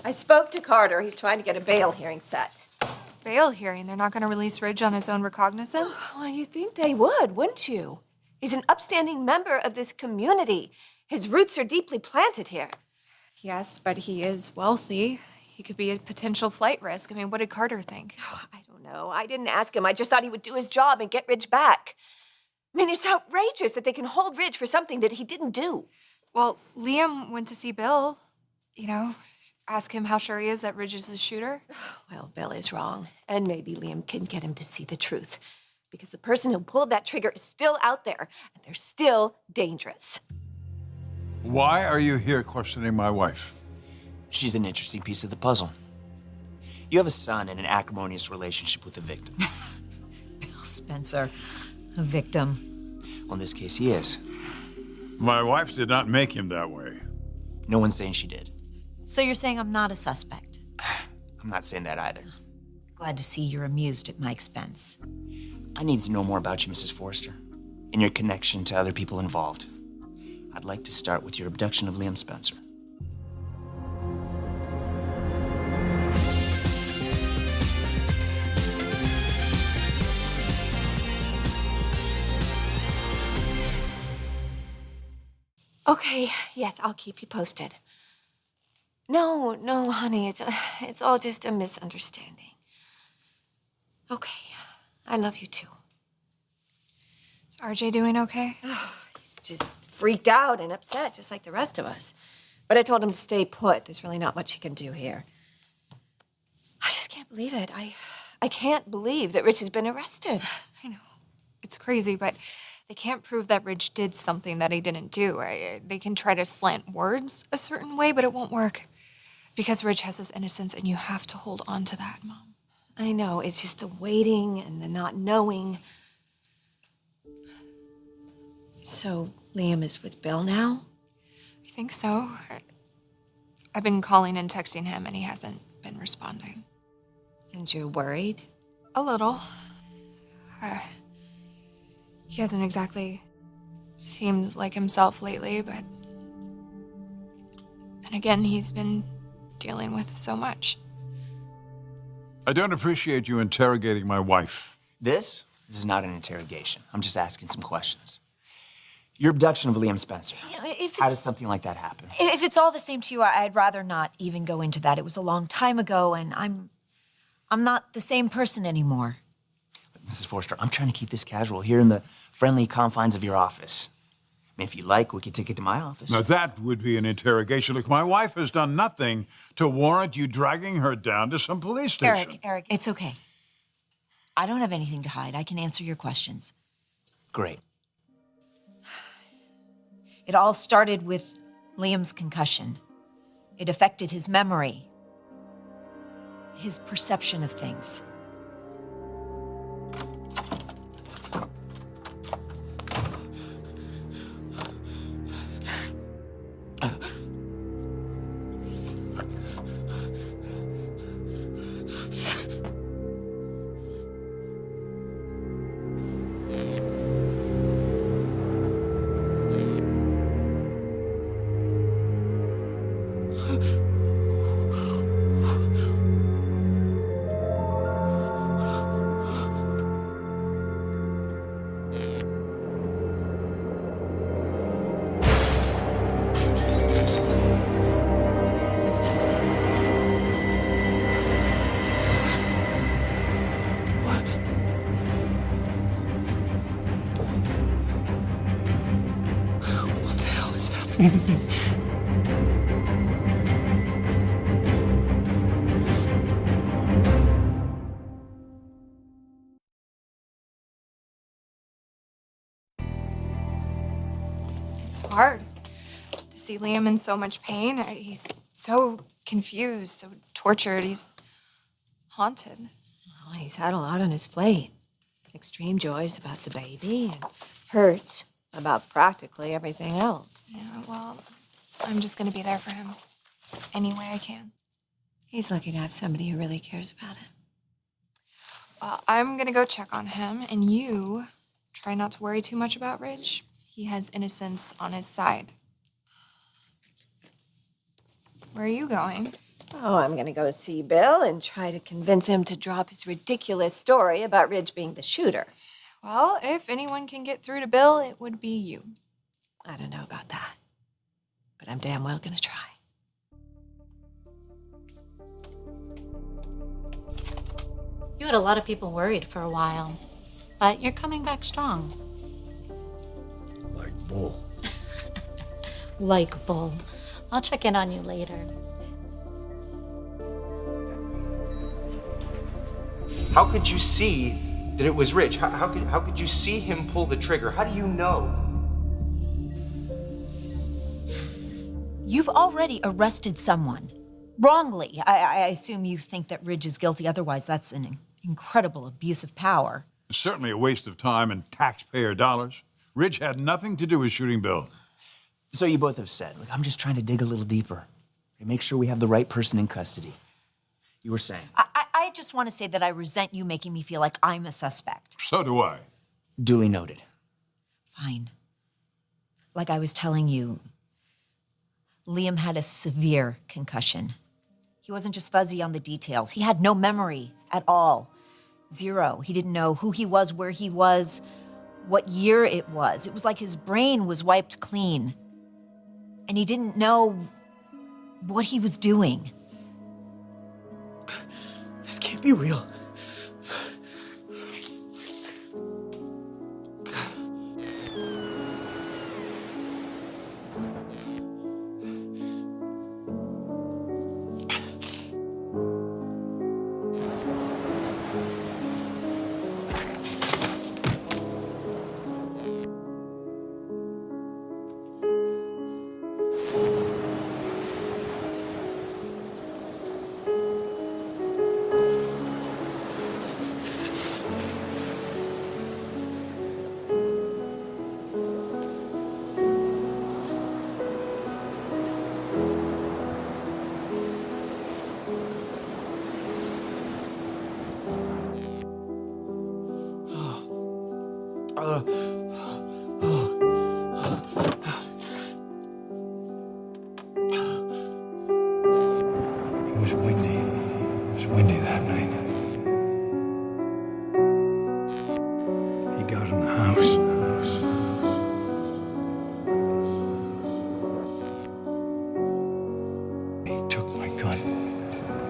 I spoke to Carter. He's trying to get a bail hearing set. Bail hearing? They're not going to release Ridge on his own recognizance? Well, you'd think they would, wouldn't you? He's an upstanding member of this community. His roots are deeply planted here. Yes, but he is wealthy. He could be a potential flight risk. I mean, what did Carter think? I don't know. I didn't ask him. I just thought he would do his job and get Ridge back. I mean, it's outrageous that they can hold Ridge for something that he didn't do. Well, Liam went to see Bill, ask him how sure he is that Ridge is the shooter. Well, Bill is wrong. And maybe Liam can get him to see the truth. Because the person who pulled that trigger is still out there, and they're still dangerous. Why are you here questioning my wife? She's an interesting piece of the puzzle. You have a son in an acrimonious relationship with a victim. Bill Spencer, a victim. Well, in this case, he is. My wife did not make him that way. No one's saying she did. So you're saying I'm not a suspect? I'm not saying that either. Glad to see you're amused at my expense. I need to know more about you, Mrs. Forrester, and your connection to other people involved. I'd like to start with your abduction of Liam Spencer. Okay, yes, I'll keep you posted. No, honey, it's all just a misunderstanding. Okay, I love you too. Is RJ doing okay? He's just freaked out and upset, just like the rest of us. But I told him to stay put. There's really not much he can do here. I just can't believe it. I can't believe that Rich has been arrested. I know. It's crazy, but they can't prove that Ridge did something that he didn't do. They can try to slant words a certain way, but it won't work. Because Ridge has his innocence, and you have to hold on to that, Mom. I know, it's just the waiting and the not knowing. So, Liam is with Bill now? I think so. I've been calling and texting him, and he hasn't been responding. And you're worried? A little. He hasn't exactly seemed like himself lately, but then again, he's been dealing with so much. I don't appreciate you interrogating my wife. This is not an interrogation. I'm just asking some questions. Your abduction of Liam Spencer. How does something like that happen? If it's all the same to you, I'd rather not even go into that. It was a long time ago, and I'm not the same person anymore. Mrs. Forrester, I'm trying to keep this casual here in the friendly confines of your office. I mean, if you like, we could take it to my office. Now, that would be an interrogation. Look, my wife has done nothing to warrant you dragging her down to some police station. Eric, it's okay. I don't have anything to hide. I can answer your questions. Great. It all started with Liam's concussion. It affected his memory, his perception of things. What the hell is happening? It's hard to see Liam in so much pain. He's so confused, so tortured. He's haunted. Oh, he's had a lot on his plate. Extreme joys about the baby and hurts about practically everything else. Yeah, well, I'm just gonna be there for him any way I can. He's lucky to have somebody who really cares about him. Well, I'm gonna go check on him, and you try not to worry too much about Ridge. He has innocence on his side. Where are you going? Oh, I'm going to go see Bill and try to convince him to drop his ridiculous story about Ridge being the shooter. Well, if anyone can get through to Bill, it would be you. I don't know about that, but I'm damn well going to try. You had a lot of people worried for a while, but you're coming back strong. Like Bull. Like Bull. I'll check in on you later. How could you see that it was Ridge? How could you see him pull the trigger? How do you know? You've already arrested someone. Wrongly. I assume you think that Ridge is guilty. Otherwise, that's an incredible abuse of power. It's certainly a waste of time and taxpayer dollars. Ridge had nothing to do with shooting Bill. So you both have said, look, I'm just trying to dig a little deeper and make sure we have the right person in custody. You were saying? I just want to say that I resent you making me feel like I'm a suspect. So do I. Duly noted. Fine. Like I was telling you, Liam had a severe concussion. He wasn't just fuzzy on the details. He had no memory at all. Zero. He didn't know who he was, where he was, what year it was. It was like his brain was wiped clean. And he didn't know what he was doing. This can't be real. It was windy. It was windy that night. He got in the house. He took my gun.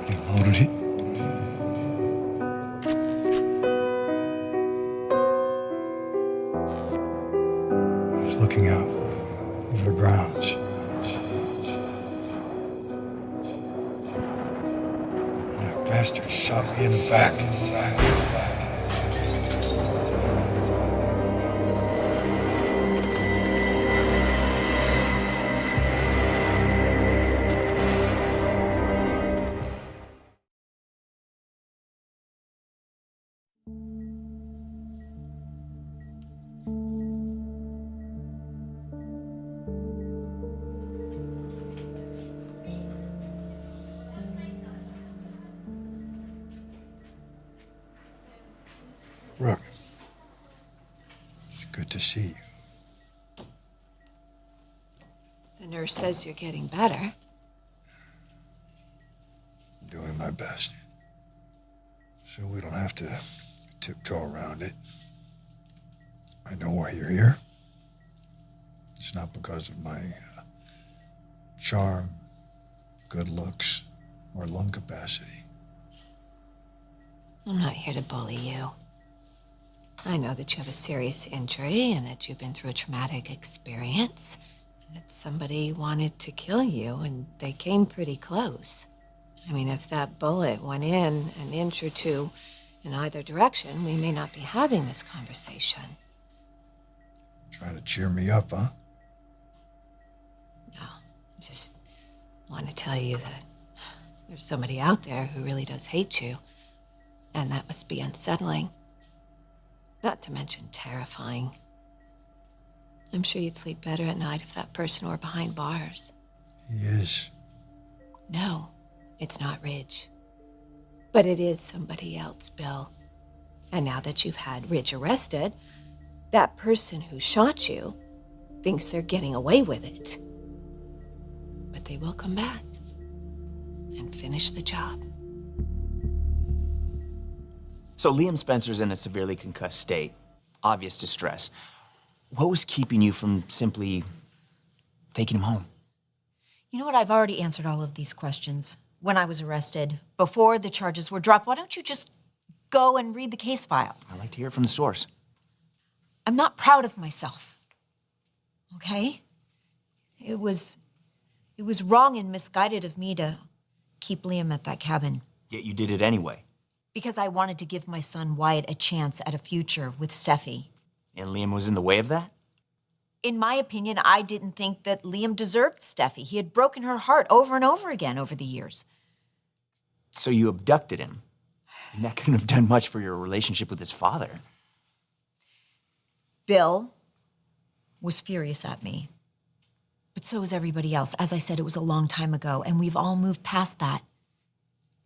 He loaded it. I was looking out over the grounds. That bastard shot me in the back. Brooke, it's good to see you. The nurse says you're getting better. I'm doing my best. So we don't have to tiptoe around it. I know why you're here. It's not because of my charm, good looks, or lung capacity. I'm not here to bully you. I know that you have a serious injury and that you've been through a traumatic experience and that somebody wanted to kill you and they came pretty close. I mean, if that bullet went in an inch or two in either direction, we may not be having this conversation. Trying to cheer me up, huh? No, I just want to tell you that there's somebody out there who really does hate you, and that must be unsettling. Not to mention terrifying. I'm sure you'd sleep better at night if that person were behind bars. He is. No, it's not Ridge. But it is somebody else, Bill. And now that you've had Ridge arrested, that person who shot you thinks they're getting away with it. But they will come back and and finish the job. So Liam Spencer's in a severely concussed state, obvious distress. What was keeping you from simply taking him home? You know what? I've already answered all of these questions when I was arrested, before the charges were dropped. Why don't you just go and read the case file? I'd like to hear it from the source. I'm not proud of myself. Okay? It was wrong and misguided of me to keep Liam at that cabin Yet you did it anyway. because I wanted to give my son Wyatt a chance at a future with Steffi. And Liam was in the way of that? In my opinion, I didn't think that Liam deserved Steffi. He had broken her heart over and over again over the years. So you abducted him. And that couldn't have done much for your relationship with his father. Bill was furious at me. But so was everybody else. As I said, it was a long time ago, and we've all moved past that.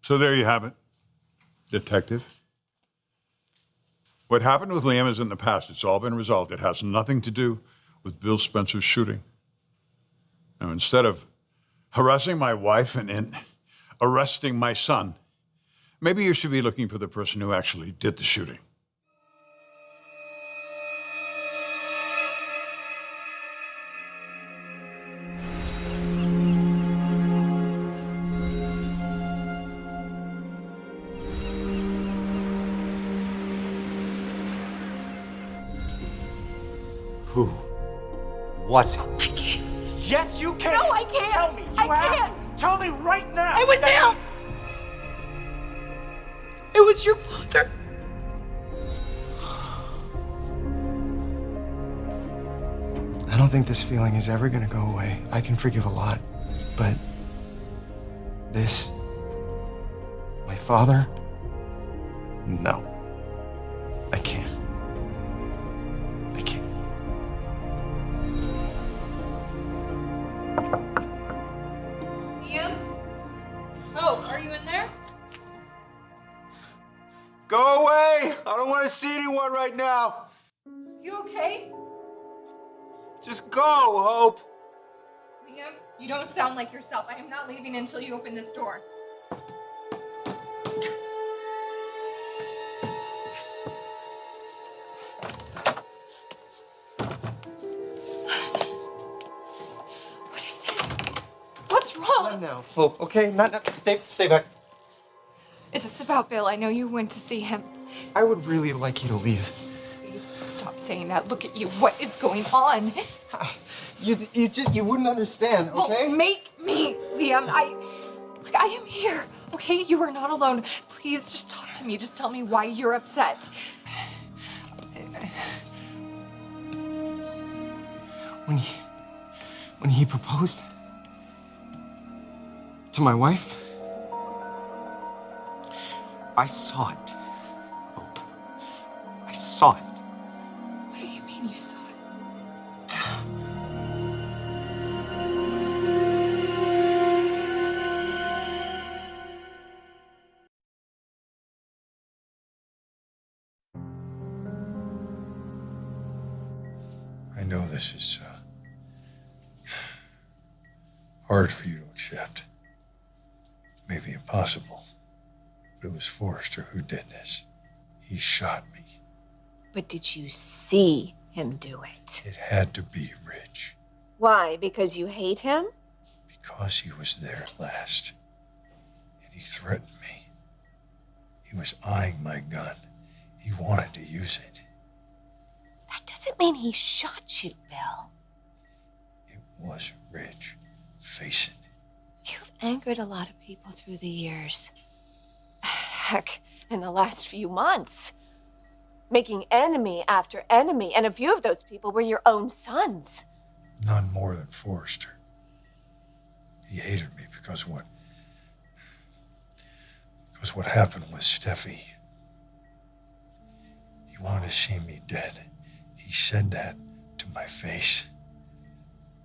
So there you have it, Detective. What happened with Liam is in the past. It's all been resolved. It has nothing to do with Bill Spencer's shooting. Now, instead of harassing my wife and arresting my son, maybe you should be looking for the person who actually did the shooting. Who was it? I can't. Yes, you can. No, I can't. Tell me. You I have can't. to. Tell me right now. It was Stephanie. Bill. It was your father. I don't think this feeling is ever gonna go away. I can forgive a lot, but this, my father, no. I can't. I can't. Liam? It's Hope. Are you in there? Go away. I don't want to see anyone right now. You okay? Just go, Hope. Liam, you don't sound like yourself. I am not leaving until you open this door. What is it? What's wrong? Not now, Hope. Okay, not. Stay back. Is this about Bill? I know you went to see him. I would really like you to leave. Please stop saying that. Look at you. What is going on? You wouldn't understand, okay? Well, make me, Liam. Look, I am here. Okay, you are not alone. Please just talk to me. Just tell me why you're upset. When he proposed to my wife, I saw it. Hope. I saw it. What do you mean you saw it? I know this is hard for you to accept. Maybe impossible. But it was Forrester who did this. He shot me. But did you see him do it? It had to be Rich. Why? Because you hate him? Because he was there last. And he threatened me. He was eyeing my gun. He wanted to use it. That doesn't mean he shot you, Bill. It was Rich. Face it. You've angered a lot of people through the years. Heck, in the last few months. Making enemy after enemy, and a few of those people were your own sons. None more than Forrester. He hated me because what happened with Steffi. He wanted to see me dead. He said that to my face.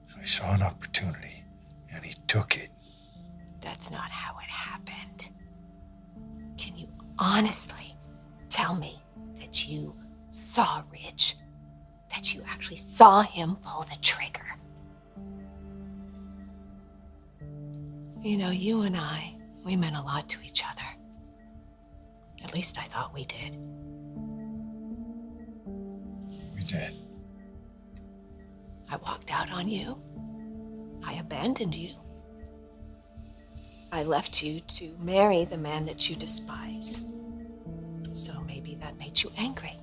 So he saw an opportunity, and he took it. That's not how it happened. Can you honestly tell me that you saw Rich? That you actually saw him pull the trigger? You know, you and I, We meant a lot to each other. At least I thought we did. We did. I walked out on you. I abandoned you. I left you to marry the man that you despise. So maybe that made you angry.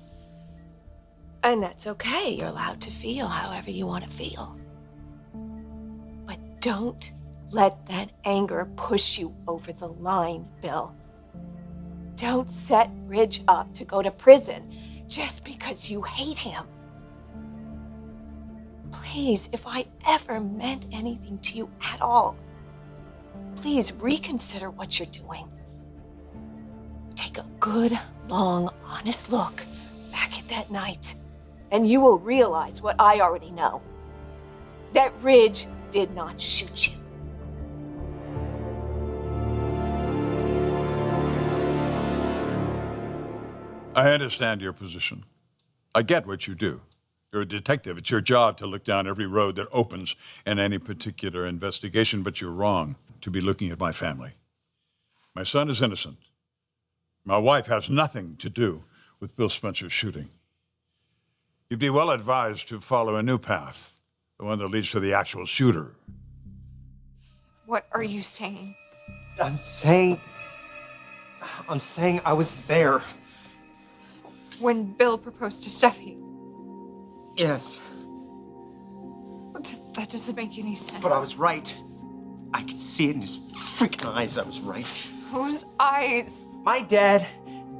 And that's okay. You're allowed to feel however you want to feel. But don't let that anger push you over the line, Bill. Don't set Ridge up to go to prison just because you hate him. Please, if I ever meant anything to you at all, please reconsider what you're doing. Take a good, long, honest look back at that night, and you will realize what I already know. That Ridge did not shoot you. I understand your position. I get what you do. You're a detective. It's your job to look down every road that opens in any particular investigation, but you're wrong to be looking at my family. My son is innocent. My wife has nothing to do with Bill Spencer's shooting. You'd be well advised to follow a new path, the one that leads to the actual shooter. What are you saying? I'm saying I was there. When Bill proposed to Steffi? Yes, That doesn't make any sense. but I was right. I could see it in his freaking eyes. I was right. Whose eyes? My dad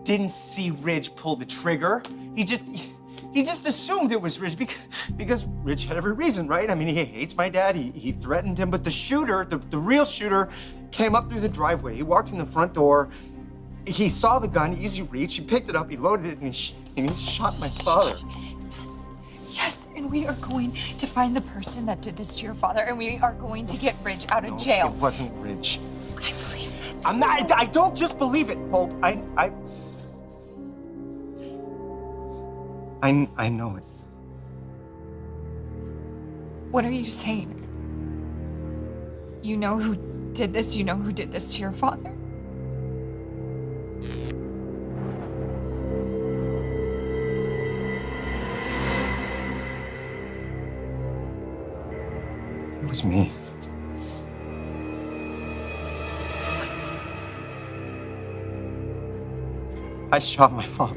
didn't see Ridge pull the trigger. He just assumed it was Ridge because Ridge had every reason, right? I mean, he hates my dad. He threatened him, but the shooter, the real shooter, came up through the driveway. He walked in the front door. He saw the gun, easy reach. He picked it up, he loaded it, and he shot my father. Yes, and we are going to find the person that did this to your father, and we are going to get Ridge out of jail. It wasn't Ridge. I believe that. I'm not. I don't just believe it, Hope. I know it. What are you saying? You know who did this? You know who did this to your father? It was me. I shot my father.